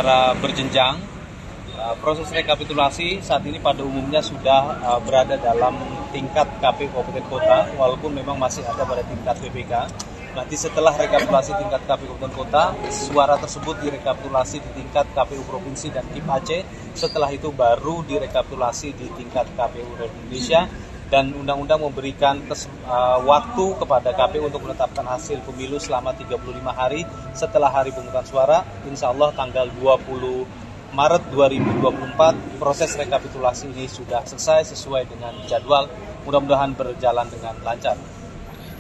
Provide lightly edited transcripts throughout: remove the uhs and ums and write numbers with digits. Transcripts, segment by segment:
Secara berjenjang, proses rekapitulasi saat ini pada umumnya sudah berada dalam tingkat KPU Kabupaten Kota, walaupun memang masih ada pada tingkat PPK. Nanti setelah rekapitulasi tingkat KPU Kabupaten Kota, suara tersebut direkapitulasi di tingkat KPU Provinsi dan KIP Aceh. Setelah itu baru direkapitulasi di tingkat KPU Republik Indonesia. Dan undang-undang memberikan waktu kepada KPU untuk menetapkan hasil pemilu selama 35 hari setelah hari pemungutan suara. Insya Allah tanggal 20 Maret 2024 proses rekapitulasi ini sudah selesai sesuai dengan jadwal. Mudah-mudahan berjalan dengan lancar.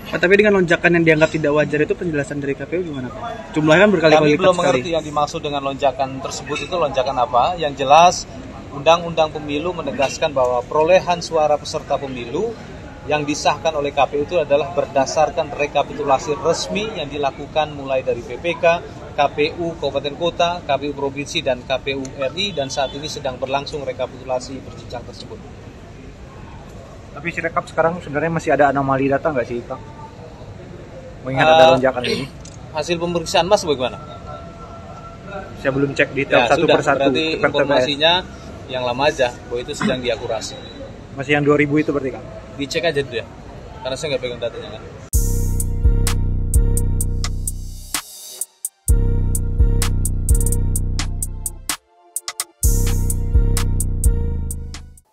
Tapi dengan lonjakan yang dianggap tidak wajar itu penjelasan dari KPU gimana Pak? Jumlahnya kan berkali-kali lipat sekali. Kami belum mengerti yang dimaksud dengan lonjakan tersebut itu lonjakan apa. Yang jelas Undang-Undang Pemilu menegaskan bahwa perolehan suara peserta pemilu yang disahkan oleh KPU itu adalah berdasarkan rekapitulasi resmi yang dilakukan mulai dari PPK, KPU Kabupaten Kota, KPU Provinsi, dan KPU RI, dan saat ini sedang berlangsung rekapitulasi berjenjang tersebut. Tapi Sirekap sekarang sebenarnya masih ada anomali data nggak sih Pak? Mengingat ada lonjakan ini. Hasil pemeriksaan Mas bagaimana? Saya belum cek detail satu sudah, persatu. Berarti informasinya yang lama aja, bahwa itu sedang diakurasi. Masih yang 2000 itu berarti kan? Dicek aja dulu ya, karena saya nggak pegang datanya kan.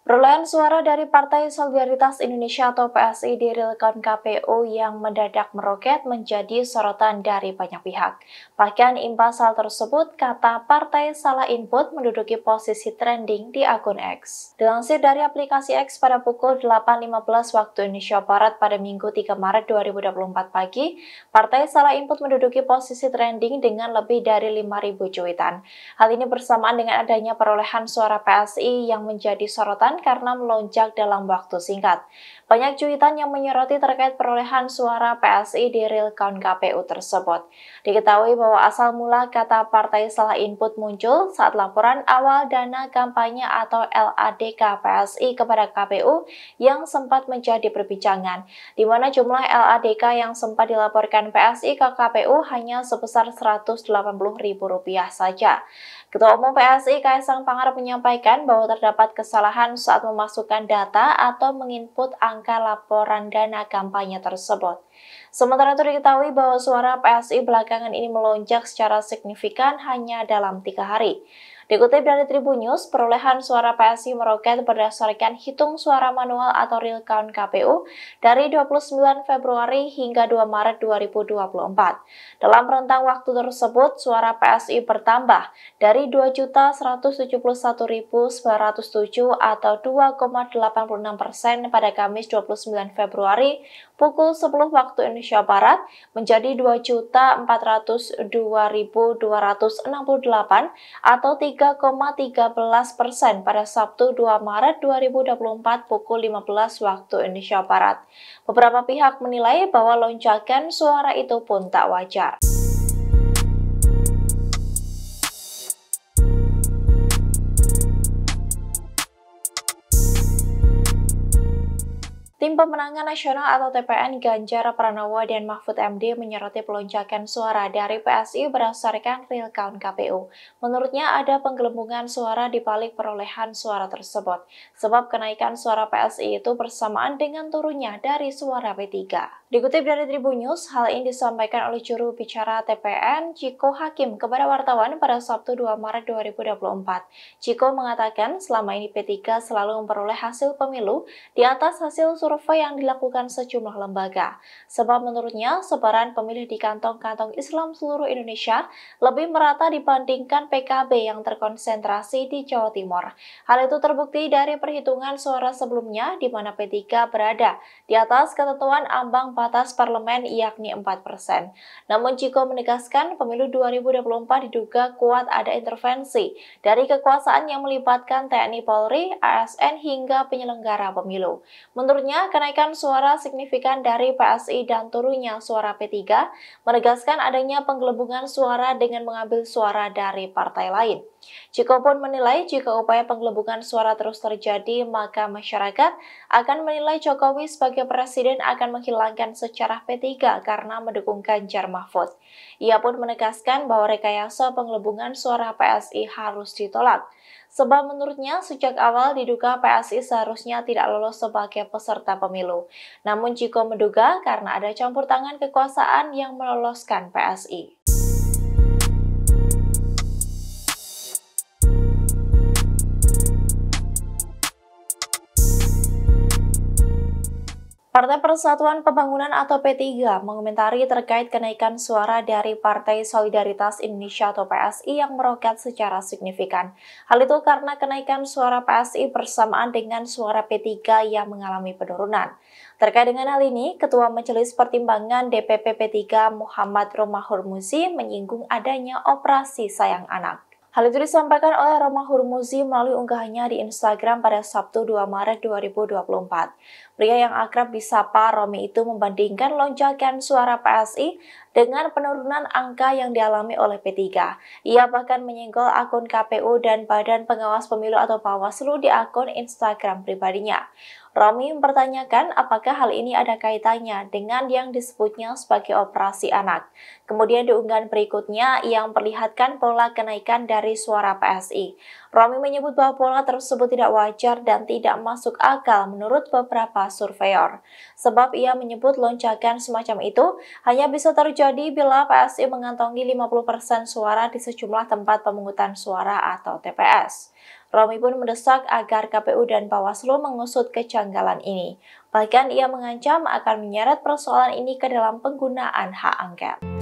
Perolehan suara dari Partai Solidaritas Indonesia atau PSI di real count KPU yang mendadak meroket menjadi sorotan dari banyak pihak. Bahkan imbas hal tersebut, kata partai salah input menduduki posisi trending di akun X. Dilansir dari aplikasi X pada pukul 8.15 waktu Indonesia Barat pada Minggu 3 Maret 2024 pagi, partai salah input menduduki posisi trending dengan lebih dari 5.000 cuitan. Hal ini bersamaan dengan adanya perolehan suara PSI yang menjadi sorotan karena melonjak dalam waktu singkat. Banyak cuitan yang menyoroti terkait perolehan suara PSI di real count KPU tersebut. Diketahui bahwa asal mula kata partai salah input muncul saat laporan awal dana kampanye atau LADK PSI kepada KPU yang sempat menjadi perbincangan, di mana jumlah LADK yang sempat dilaporkan PSI ke KPU hanya sebesar Rp180.000 saja. Ketua Umum PSI Kaisang Pangarep menyampaikan bahwa terdapat kesalahan saat memasukkan data atau menginput angka laporan dana kampanye tersebut. Sementara itu diketahui bahwa suara PSI belakangan ini melonjak secara signifikan hanya dalam 3 hari. Dikutip dari Tribun News, perolehan suara PSI meroket berdasarkan hitung suara manual atau real count KPU dari 29 Februari hingga 2 Maret 2024. Dalam rentang waktu tersebut, suara PSI bertambah dari 2.171.907 atau 2,86% pada Kamis 29 Februari pukul 10 waktu Indonesia Barat menjadi 2.402.268 atau 3,13% pada Sabtu 2 Maret 2024 pukul 15 waktu Indonesia Barat. Beberapa pihak menilai bahwa lonjakan suara itu pun tak wajar. Tim Pemenangan Nasional atau TPN Ganjar Pranowo dan Mahfud MD menyoroti pelonjakan suara dari PSI berdasarkan real count KPU. Menurutnya ada penggelembungan suara di balik perolehan suara tersebut, sebab kenaikan suara PSI itu bersamaan dengan turunnya dari suara P3. Dikutip dari Tribun News, hal ini disampaikan oleh juru bicara TPN, Ciko Hakim, kepada wartawan pada Sabtu 2 Maret 2024. Ciko mengatakan selama ini P3 selalu memperoleh hasil pemilu di atas hasil survei yang dilakukan sejumlah lembaga. Sebab menurutnya, sebaran pemilih di kantong-kantong Islam seluruh Indonesia lebih merata dibandingkan PKB yang terkonsentrasi di Jawa Timur. Hal itu terbukti dari perhitungan suara sebelumnya di mana P3 berada di atas ketentuan ambang batas parlemen yakni 4%. Namun Ciko menegaskan pemilu 2024 diduga kuat ada intervensi dari kekuasaan yang melibatkan TNI Polri, ASN hingga penyelenggara pemilu. Menurutnya, kenaikan suara signifikan dari PSI dan turunnya suara P3 menegaskan adanya penggelembungan suara dengan mengambil suara dari partai lain. Ciko pun menilai jika upaya penggelembungan suara terus terjadi, maka masyarakat akan menilai Jokowi sebagai presiden akan menghilangkan sejarah P3 karena mendukung Ganjar Mahfud. Ia pun menegaskan bahwa rekayasa penggelembungan suara PSI harus ditolak. Sebab menurutnya sejak awal diduga PSI seharusnya tidak lolos sebagai peserta pemilu. Namun Ciko menduga karena ada campur tangan kekuasaan yang meloloskan PSI. Partai Persatuan Pembangunan atau P3 mengomentari terkait kenaikan suara dari Partai Solidaritas Indonesia atau PSI yang meroket secara signifikan. Hal itu karena kenaikan suara PSI bersamaan dengan suara P3 yang mengalami penurunan. Terkait dengan hal ini, Ketua Majelis Pertimbangan DPP P3 Muhammad Romahur Muzi menyinggung adanya operasi sayang anak. Hal itu disampaikan oleh Romahur Muzi melalui unggahannya di Instagram pada Sabtu 2 Maret 2024. Pria yang akrab disapa Romi itu membandingkan lonjakan suara PSI dengan penurunan angka yang dialami oleh P3. Ia bahkan menyenggol akun KPU dan Badan Pengawas Pemilu atau Bawaslu di akun Instagram pribadinya. Romi mempertanyakan apakah hal ini ada kaitannya dengan yang disebutnya sebagai operasi anak. Kemudian di unggahan berikutnya yang memperlihatkan pola kenaikan dari suara PSI. Romi menyebut bahwa pola tersebut tidak wajar dan tidak masuk akal menurut beberapa surveyor. Sebab ia menyebut lonjakan semacam itu hanya bisa terjadi bila PSI mengantongi 50% suara di sejumlah tempat pemungutan suara atau TPS. Romi pun mendesak agar KPU dan Bawaslu mengusut kejanggalan ini. Bahkan ia mengancam akan menyeret persoalan ini ke dalam penggunaan hak angket.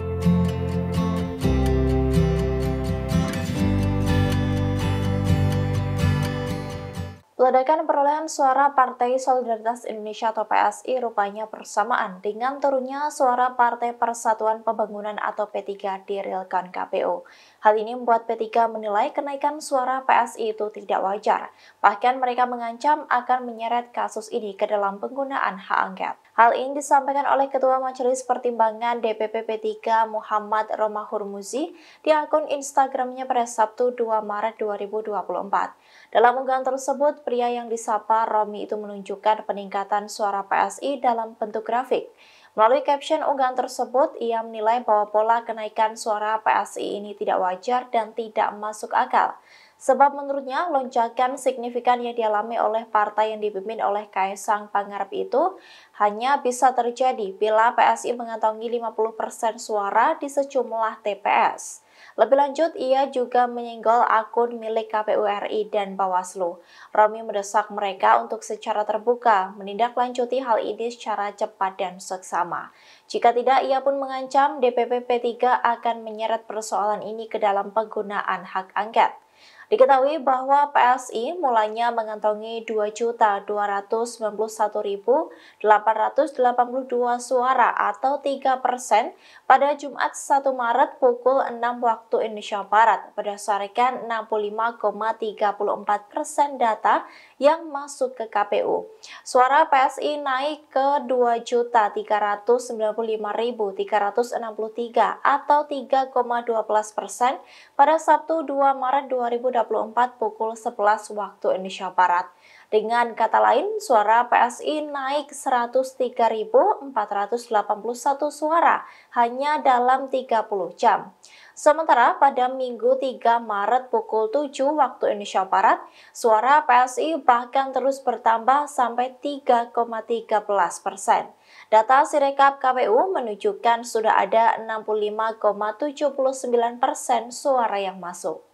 Ledakan perolehan suara Partai Solidaritas Indonesia atau PSI rupanya bersamaan dengan turunnya suara Partai Persatuan Pembangunan atau P3 di real count KPU. Hal ini membuat P3 menilai kenaikan suara PSI itu tidak wajar. Bahkan mereka mengancam akan menyeret kasus ini ke dalam penggunaan hak angket. Hal ini disampaikan oleh Ketua Majelis Pertimbangan DPP P3 Muhammad Romahur Muzi di akun Instagramnya pada Sabtu 2 Maret 2024. Dalam unggahan tersebut, pria yang disapa Romi itu menunjukkan peningkatan suara PSI dalam bentuk grafik. Melalui caption unggahan tersebut, ia menilai bahwa pola kenaikan suara PSI ini tidak wajar dan tidak masuk akal. Sebab menurutnya, lonjakan signifikan yang dialami oleh partai yang dipimpin oleh Kaisang Pangarep itu hanya bisa terjadi bila PSI mengantongi 50% suara di sejumlah TPS. Lebih lanjut, ia juga menyenggol akun milik KPU RI dan Bawaslu. Romi mendesak mereka untuk secara terbuka menindaklanjuti hal ini secara cepat dan seksama. Jika tidak, ia pun mengancam DPP P3 akan menyeret persoalan ini ke dalam penggunaan hak angket. Diketahui bahwa PSI mulanya mengantongi 2.291.882 suara atau 3% pada Jumat 1 Maret pukul 6 waktu Indonesia Barat berdasarkan 65,34% data yang masuk ke KPU. Suara PSI naik ke 2.395.363 atau 3,12% pada Sabtu 2 Maret 2024 pukul 11 waktu Indonesia Barat. Dengan kata lain, suara PSI naik 103.481 suara hanya dalam 30 jam. Sementara pada Minggu 3 Maret pukul 7 waktu Indonesia Barat, suara PSI bahkan terus bertambah sampai 3,13%. Data Sirekap KPU menunjukkan sudah ada 65,79% suara yang masuk.